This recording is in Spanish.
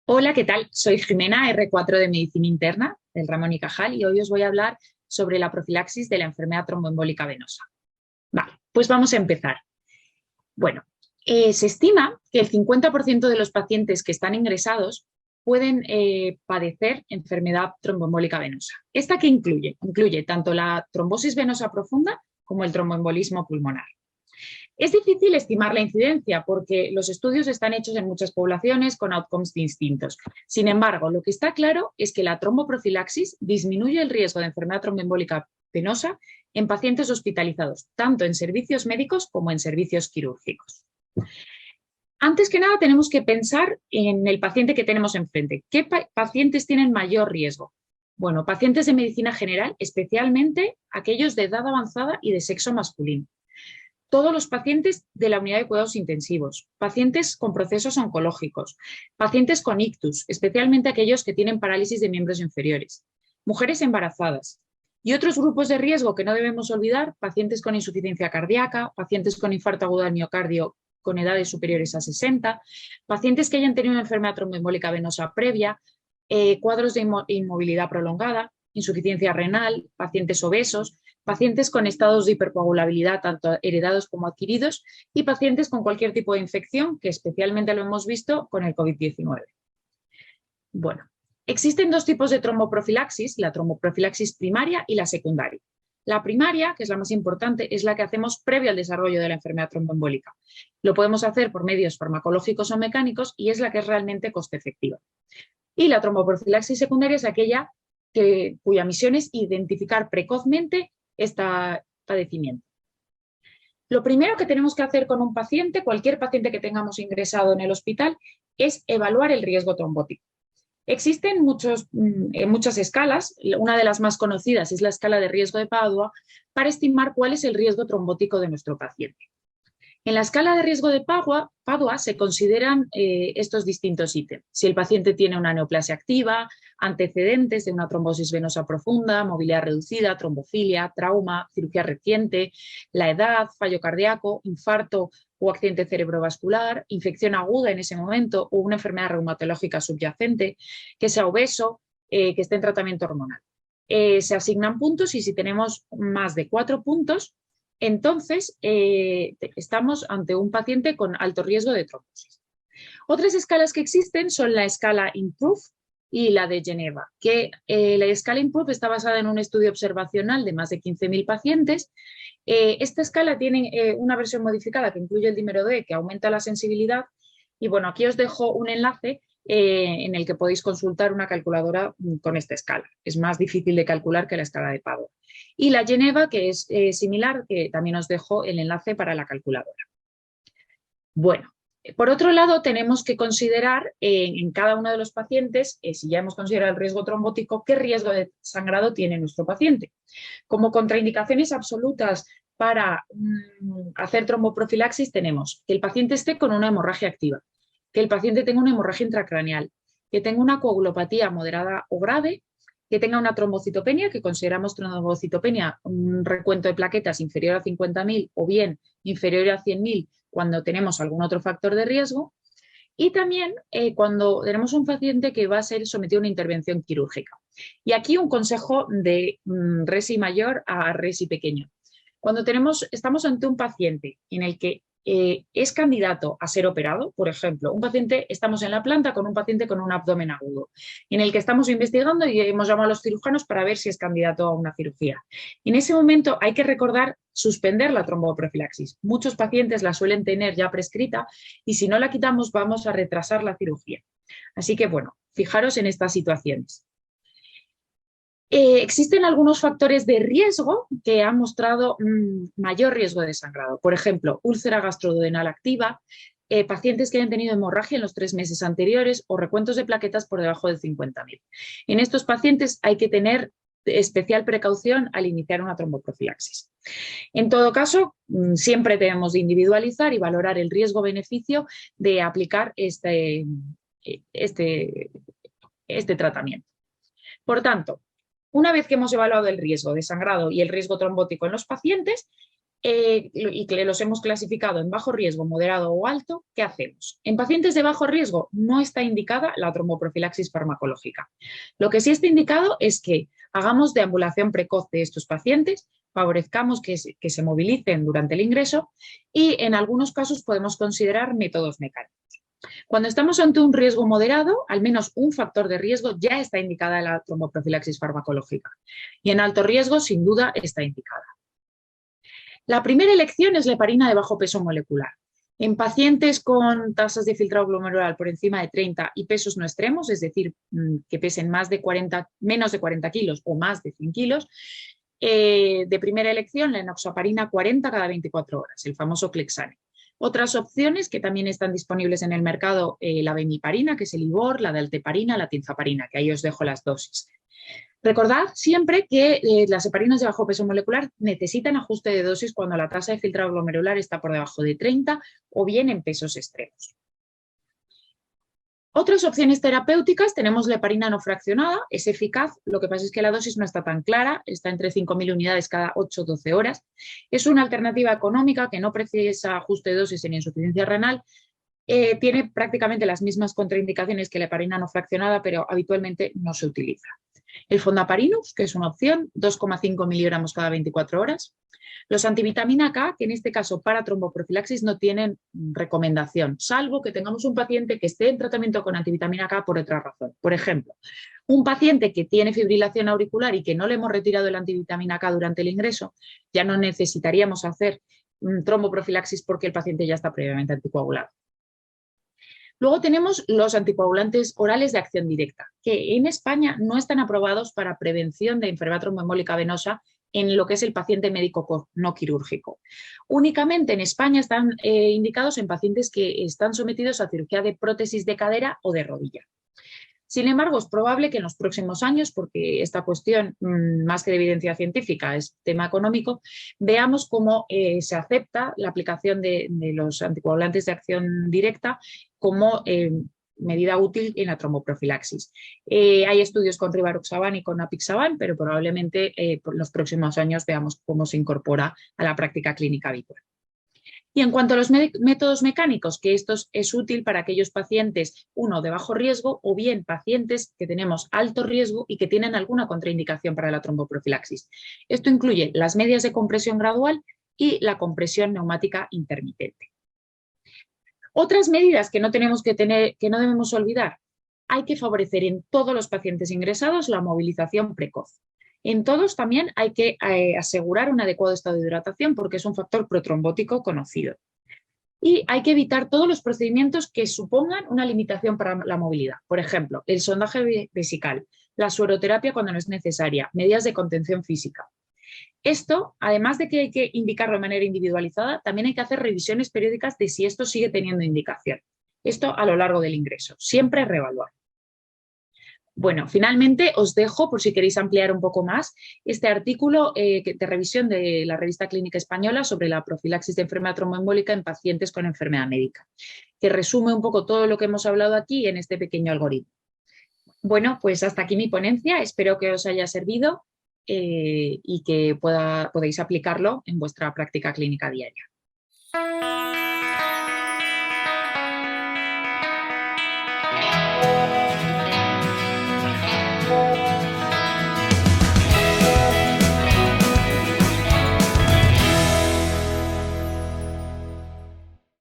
Hola, ¿qué tal? Soy Jimena, R4 de Medicina Interna del Ramón y Cajal y hoy os voy a hablar sobre la profilaxis de la enfermedad tromboembólica venosa. Vale, pues vamos a empezar. Bueno, se estima que el 50% de los pacientes que están ingresados pueden padecer enfermedad tromboembólica venosa. ¿Esta qué incluye? Incluye tanto la trombosis venosa profunda como el tromboembolismo pulmonar. Es difícil estimar la incidencia porque los estudios están hechos en muchas poblaciones con outcomes distintos. Sin embargo, lo que está claro es que la tromboprofilaxis disminuye el riesgo de enfermedad tromboembólica venosa en pacientes hospitalizados, tanto en servicios médicos como en servicios quirúrgicos. Antes que nada, tenemos que pensar en el paciente que tenemos enfrente. ¿Qué pacientes tienen mayor riesgo? Bueno, pacientes de medicina general, especialmente aquellos de edad avanzada y de sexo masculino. Todos los pacientes de la unidad de cuidados intensivos, pacientes con procesos oncológicos, pacientes con ictus, especialmente aquellos que tienen parálisis de miembros inferiores, mujeres embarazadas y otros grupos de riesgo que no debemos olvidar, pacientes con insuficiencia cardíaca, pacientes con infarto agudo del miocardio con edades superiores a 60, pacientes que hayan tenido una enfermedad tromboembólica venosa previa, cuadros de inmovilidad prolongada, insuficiencia renal, pacientes obesos, pacientes con estados de hipercoagulabilidad, tanto heredados como adquiridos, y pacientes con cualquier tipo de infección, que especialmente lo hemos visto con el COVID-19. Bueno, existen dos tipos de tromboprofilaxis, la tromboprofilaxis primaria y la secundaria. La primaria, que es la más importante, es la que hacemos previo al desarrollo de la enfermedad tromboembólica. Lo podemos hacer por medios farmacológicos o mecánicos y es la que es realmente coste efectiva. Y la tromboprofilaxis secundaria es aquella cuya misión es identificar precozmente este padecimiento. Lo primero que tenemos que hacer con un paciente, cualquier paciente que tengamos ingresado en el hospital, es evaluar el riesgo trombótico. Existen muchas escalas, una de las más conocidas es la escala de riesgo de Padua, para estimar cuál es el riesgo trombótico de nuestro paciente. En la escala de riesgo de Padua se consideran estos distintos ítems. Si el paciente tiene una neoplasia activa, antecedentes de una trombosis venosa profunda, movilidad reducida, trombofilia, trauma, cirugía reciente, la edad, fallo cardíaco, infarto o accidente cerebrovascular, infección aguda en ese momento o una enfermedad reumatológica subyacente, que sea obeso, que esté en tratamiento hormonal. Se asignan puntos y si tenemos más de 4 puntos, entonces estamos ante un paciente con alto riesgo de trombosis. Otras escalas que existen son la escala IMPROVE y la de Geneva, que la escala IMPROVE está basada en un estudio observacional de más de 15.000 pacientes. Esta escala tiene una versión modificada que incluye el dímero D, que aumenta la sensibilidad. Y bueno, aquí os dejo un enlace en el que podéis consultar una calculadora con esta escala. Es más difícil de calcular que la escala de Padua. Y la Geneva, que es similar, que también os dejo el enlace para la calculadora. Bueno, por otro lado, tenemos que considerar en cada uno de los pacientes, si ya hemos considerado el riesgo trombótico, qué riesgo de sangrado tiene nuestro paciente. Como contraindicaciones absolutas para hacer tromboprofilaxis tenemos que el paciente esté con una hemorragia activa, que el paciente tenga una hemorragia intracraneal, que tenga una coagulopatía moderada o grave, que tenga una trombocitopenia, que consideramos trombocitopenia un recuento de plaquetas inferior a 50.000 o bien inferior a 100.000 cuando tenemos algún otro factor de riesgo, y también cuando tenemos un paciente que va a ser sometido a una intervención quirúrgica. Y aquí un consejo de resi mayor a resi pequeño. Cuando estamos ante un paciente en el que es candidato a ser operado, por ejemplo, estamos en la planta con un paciente con un abdomen agudo, en el que estamos investigando y hemos llamado a los cirujanos para ver si es candidato a una cirugía. En ese momento hay que recordar suspender la tromboprofilaxis. Muchos pacientes la suelen tener ya prescrita y si no la quitamos vamos a retrasar la cirugía. Así que bueno, fijaros en estas situaciones. Existen algunos factores de riesgo que han mostrado mayor riesgo de sangrado. Por ejemplo, úlcera gastroduodenal activa, pacientes que hayan tenido hemorragia en los 3 meses anteriores o recuentos de plaquetas por debajo de 50.000. En estos pacientes hay que tener especial precaución al iniciar una tromboprofilaxis. En todo caso, siempre debemos de individualizar y valorar el riesgo-beneficio de aplicar este tratamiento. Por tanto, una vez que hemos evaluado el riesgo de sangrado y el riesgo trombótico en los pacientes, y que los hemos clasificado en bajo riesgo, moderado o alto, ¿qué hacemos? En pacientes de bajo riesgo no está indicada la tromboprofilaxis farmacológica. Lo que sí está indicado es que hagamos deambulación precoz de estos pacientes, favorezcamos que se movilicen durante el ingreso y en algunos casos podemos considerar métodos mecánicos. Cuando estamos ante un riesgo moderado, al menos un factor de riesgo ya está indicada la tromboprofilaxis farmacológica y en alto riesgo sin duda está indicada. La primera elección es la heparina de bajo peso molecular. En pacientes con tasas de filtrado glomerular por encima de 30 y pesos no extremos, es decir, que pesen menos de 40 kilos o más de 100 kilos, de primera elección la enoxaparina 40 cada 24 horas, el famoso Clexane. Otras opciones que también están disponibles en el mercado, la bemiparina, que es el Ibor, la dalteparina, la tinzaparina, que ahí os dejo las dosis. Recordad siempre que las heparinas de bajo peso molecular necesitan ajuste de dosis cuando la tasa de filtrado glomerular está por debajo de 30 o bien en pesos extremos. Otras opciones terapéuticas, tenemos la heparina no fraccionada, es eficaz, lo que pasa es que la dosis no está tan clara, está entre 5.000 unidades cada 8-12 horas. Es una alternativa económica que no precisa ajuste de dosis en insuficiencia renal, tiene prácticamente las mismas contraindicaciones que la heparina no fraccionada, pero habitualmente no se utiliza. El fondaparinux, que es una opción, 2,5 miligramos cada 24 horas. Los antivitamina K, que en este caso para tromboprofilaxis no tienen recomendación, salvo que tengamos un paciente que esté en tratamiento con antivitamina K por otra razón. Por ejemplo, un paciente que tiene fibrilación auricular y que no le hemos retirado el antivitamina K durante el ingreso, ya no necesitaríamos hacer tromboprofilaxis porque el paciente ya está previamente anticoagulado. Luego tenemos los anticoagulantes orales de acción directa, que en España no están aprobados para prevención de enfermedad tromboembólica venosa en lo que es el paciente médico no quirúrgico. Únicamente en España están indicados en pacientes que están sometidos a cirugía de prótesis de cadera o de rodilla. Sin embargo, es probable que en los próximos años, porque esta cuestión, más que de evidencia científica, es tema económico, veamos cómo se acepta la aplicación de los anticoagulantes de acción directa como medida útil en la tromboprofilaxis. Hay estudios con rivaroxaban y con apixaban, pero probablemente por los próximos años veamos cómo se incorpora a la práctica clínica habitual. Y en cuanto a los métodos mecánicos, que esto es útil para aquellos pacientes, uno, de bajo riesgo o bien pacientes que tenemos alto riesgo y que tienen alguna contraindicación para la tromboprofilaxis. Esto incluye las medias de compresión gradual y la compresión neumática intermitente. Otras medidas que no debemos olvidar, hay que favorecer en todos los pacientes ingresados la movilización precoz. En todos también hay que asegurar un adecuado estado de hidratación porque es un factor protrombótico conocido. Y hay que evitar todos los procedimientos que supongan una limitación para la movilidad. Por ejemplo, el sondaje vesical, la sueroterapia cuando no es necesaria, medidas de contención física. Esto, además de que hay que indicarlo de manera individualizada, también hay que hacer revisiones periódicas de si esto sigue teniendo indicación. Esto a lo largo del ingreso, siempre reevaluar. Bueno, finalmente os dejo, por si queréis ampliar un poco más, este artículo de revisión de la Revista Clínica Española sobre la profilaxis de enfermedad tromboembólica en pacientes con enfermedad médica, que resume un poco todo lo que hemos hablado aquí en este pequeño algoritmo. Bueno, pues hasta aquí mi ponencia, espero que os haya servido y que podáis aplicarlo en vuestra práctica clínica diaria.